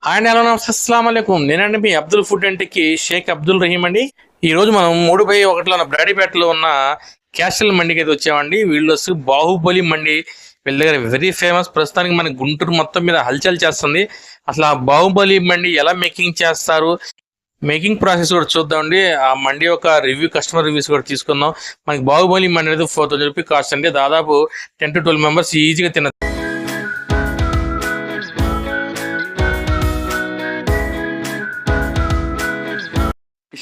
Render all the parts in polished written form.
And hello నమస్తే అస్సలాము అలైకుం. నేనండి మీ అబ్దుల్ ఫుడ్ అండ్కి షేక్ అబ్దుల్ రహీం అండి. ఈ రోజు మనం 3/1లో బ్రాడీపేటలో ఉన్న క్యాస్టల్ మండికి అయితే వచ్చామండి. వీళ్ళు వచ్చి బాహుబలి మండి వీళ్ళ దగ్గర వెరీ ఫేమస్. ప్రస్తుతానికి మన గుంటూరు మొత్తం మీద హల్చల్ చేస్తుంది. అసలు ఆ బాహుబలి మండి ఎలా మేకింగ్ చేస్తారు, మేకింగ్ ప్రాసెస్ కూడా చూద్దామండి. ఆ మండి యొక్క రివ్యూ, కస్టమర్ రివ్యూస్ కూడా తీసుకుందాం. మనకి బాహుబలి మండి అనేది 4000 రూపీ కాస్ట్ అండి. దాదాపు 10 to 12 మెంబర్స్ ఈజీగా తినచ్చు.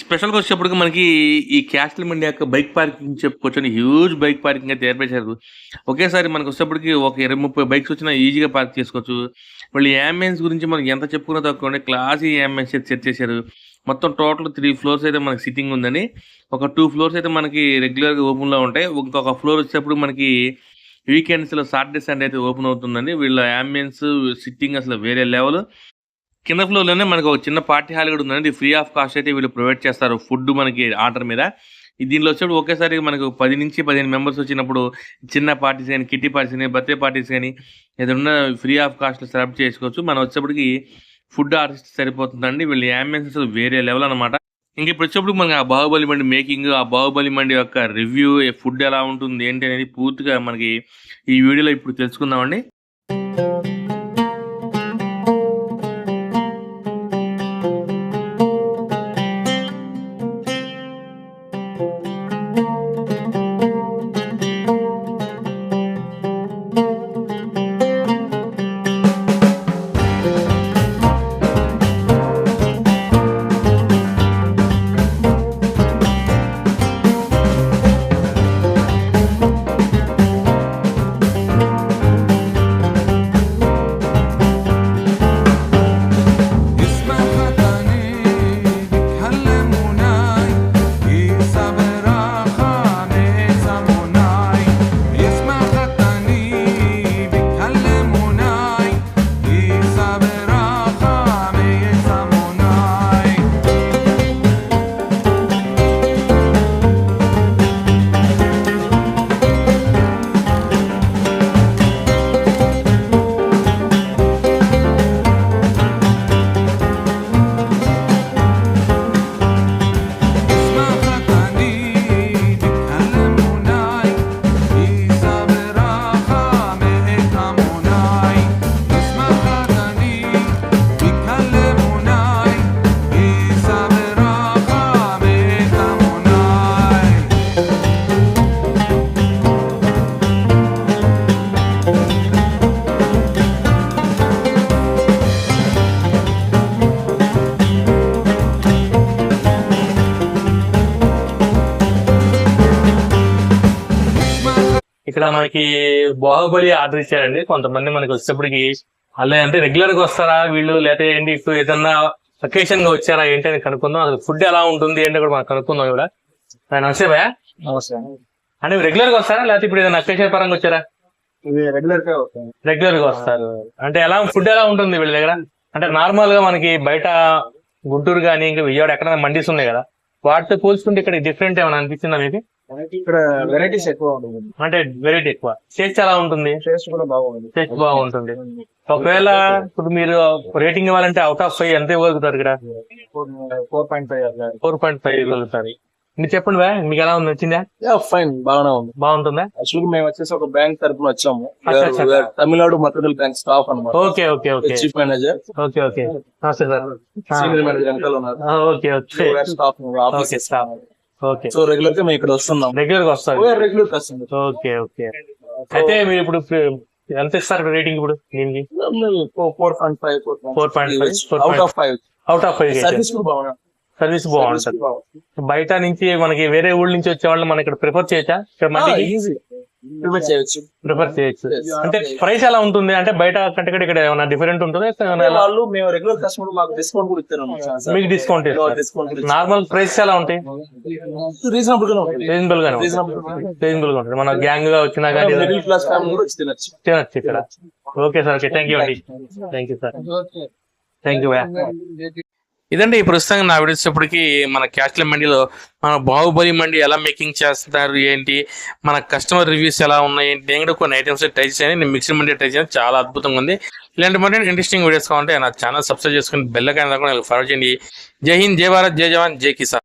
స్పెషల్గా వచ్చేప్పటికి మనకి ఈ క్యాస్టల్ మండి యొక్క బైక్ పార్కింగ్ చెప్పుకోవచ్చు. హ్యూజ్ బైక్ పార్కింగ్ అయితే ఏర్పరిచారు. ఒకేసారి మనకు వచ్చేప్పటికి ఒక 20-30 బైక్స్ వచ్చినా ఈజీగా పార్క్ చేసుకోవచ్చు. మళ్ళీ యాంబియన్స్ గురించి మనకి ఎంత చెప్పుకున్నా తక్కువ, క్లాసీ యాంబియన్స్ అయితే సెట్ చేశారు. మొత్తం టోటల్ 3 ఫ్లోర్స్ అయితే మనకి సిట్టింగ్ ఉందని. ఒక 2 ఫ్లోర్స్ అయితే మనకి రెగ్యులర్గా ఓపెన్లో ఉంటాయి. ఇంకొక ఫ్లోర్ వచ్చేటప్పుడు మనకి వీకెండ్స్లో సాటర్డే సండే అయితే ఓపెన్ అవుతుందండి. వీళ్ళ యాంబియన్స్ సిట్టింగ్ అసలు వేరే లెవెల్. కింద ఫ్లోర్లోనే మనకు ఒక చిన్న పార్టీ హాల్ కూడా ఉందండి. ఫ్రీ ఆఫ్ కాస్ట్ అయితే వీళ్ళు ప్రొవైడ్ చేస్తారు ఫుడ్ మనకి ఆర్డర్ మీద. దీనిలో వచ్చేప్పుడు ఒకేసారి మనకు 10 నుంచి 15 మెంబర్స్ వచ్చినప్పుడు చిన్న పార్టీస్ కానీ, కిట్టి పార్టీస్ కానీ, బర్త్డే పార్టీస్ కానీ ఏదైనా ఫ్రీ ఆఫ్ కాస్ట్లో సెలబ్రేట్ చేసుకోవచ్చు. మనం వచ్చేప్పటికి ఫుడ్ ఆర్టిస్ట్ సరిపోతుందండి. వీళ్ళ యాంబియన్స్ వేరే లెవెల్ అనమాట. ఇంక ఇప్పుడు వచ్చేప్పుడు మనకి ఆ బాహుబలి మండి మేకింగ్, ఆ బాహుబలి మండి యొక్క రివ్యూ, ఫుడ్ ఎలా ఉంటుంది ఏంటి అనేది పూర్తిగా మనకి ఈ వీడియోలో ఇప్పుడు తెలుసుకుందామండి. ఇక్కడ మనకి బాహుబలి ఆర్డర్ ఇచ్చారండి. కొంతమంది మనకి వచ్చేటప్పటికి అలా అంటే రెగ్యులర్ గా వస్తారా వీళ్ళు, లేకపోతే ఏంటి ఇప్పుడు ఏదన్నా అకేషన్ గా వచ్చారా ఏంటి అని కనుక్కుందాం. అసలు ఫుడ్ ఎలా ఉంటుంది ఏంటి కూడా మనం కనుక్కుందాం. కూడా నమస్తే భయ. నమస్తే. అంటే రెగ్యులర్ గా వస్తారా లేకపోతే ఇప్పుడు ఏదైనా అకేషన్ పరంగా వచ్చారా? రెగ్యులర్ గా వస్తారు. అంటే ఎలా ఫుడ్ ఎలా ఉంటుంది వీళ్ళ దగ్గర? అంటే నార్మల్ గా మనకి బయట గుంటూరు కానీ ఇంకా విజయవాడ ఎక్కడైనా మండీస్ ఉన్నాయి కదా, వాటితో పోల్చుకుంటే ఇక్కడ డిఫరెంట్ ఏమైనా అనిపిస్తుందా మీకు? ఇక్కడ వెరైటీస్ ఎక్కువ ఉంటుంది. అంటే వెరైటీ ఎక్కువ. టేస్ట్ ఎలా ఉంటుంది? టేస్ట్ కూడా బాగుంటుంది. టేస్ట్ బాగుంటుంది. ఒకవేళ ఇప్పుడు మీరు రేటింగ్ ఇవ్వాలంటే అవుట్ ఆఫ్ 5 ఎంత ఇవ్వగలుగుతారు? ఇక్కడ 4.5. 4.5 ఇవ్వగలుగుతారు. మీరు చెప్పండి బా, మీకు ఎలా ఉంది? వచ్చిందా? ఫైన్, బాగానే ఉంది. బాగుంటుందా? యాక్చువల్గా మేము వచ్చేసి ఒక బ్యాంక్ తరఫున వచ్చాము. తమిళనాడు మర్కడల్ బ్యాంక్ స్టాఫ్ అనమాట. Okay okay okay. Chief manager. Okay okay. నమస్తే సార్. సీనియర్ మేనేజర్ వెనకాల ఉన్నారు. Okay okay. Staff okay staff. Okay. So regular గా మేము ఇక్కడ వస్తున్నాం. రెగ్యులర్ గా వస్తారు. Regular customer. Okay okay. అయితే మీరు ఇప్పుడు ఎంత ఇస్తారు రేటింగ్ ఇప్పుడు దీనికి? 4.5. 4.5 out of 5. Out of 5. Service కూడా బాగుంది. సర్వీస్ బాగుంటుంది. బయట నుంచి మనకి వేరే ఊళ్ళ నుంచి వచ్చే వాళ్ళు మన ఇక్కడ ప్రిఫర్ చేయొచ్చా? ఈజీ ప్రిఫర్ చేయొచ్చు. అంటే ప్రైస్ ఎలా ఉంటుంది? అంటే బయట కంటే ఇక్కడ ఏమైనా డిఫరెంట్ ఉంటుంది? వాళ్ళు మేము రెగ్యులర్ కస్టమర్ మాకు డిస్కౌంట్ కూడా ఇస్తారు. మీకు డిస్కౌంట్ నార్మల్ ప్రైస్ ఎలా ఉంటాయి? రీజనబుల్ గానే రీజనబుల్ గా ఉంటుంది. మన గ్యాంగ్ గా వచ్చినా కానీ తినచ్చు ఇక్కడ. Okay sir. Okay. Thank you అండి. Thank you sir. Thank you. ఇదండి ఈ ప్రస్తుతంగా నా వీడియోస్ వచ్చేప్పటికి మన క్యాస్ట్ల మండీలో మన బాహుబలి మండి ఎలా మేకింగ్ చేస్తారు ఏంటి, మన కస్టమర్ రివ్యూస్ ఎలా ఉన్నాయి ఏంటి, నేను కూడా కొన్ని ఐటమ్స్ ట్రై చేశాను. నేను మిక్సర్ మండి ట్రై చేశాను, చాలా అద్భుతంగా ఉంది. ఇలాంటి మంది ఇంట్రెస్టింగ్ వీడియోస్ కావాలంటే నా ఛానల్ సబ్స్క్రైబ్ చేసుకుని బెల్ ఐకాన్ కూడా ఫాలో చేయండి. జై హింద్, జై భారత్, జై జవాన్, జై కిసాన్.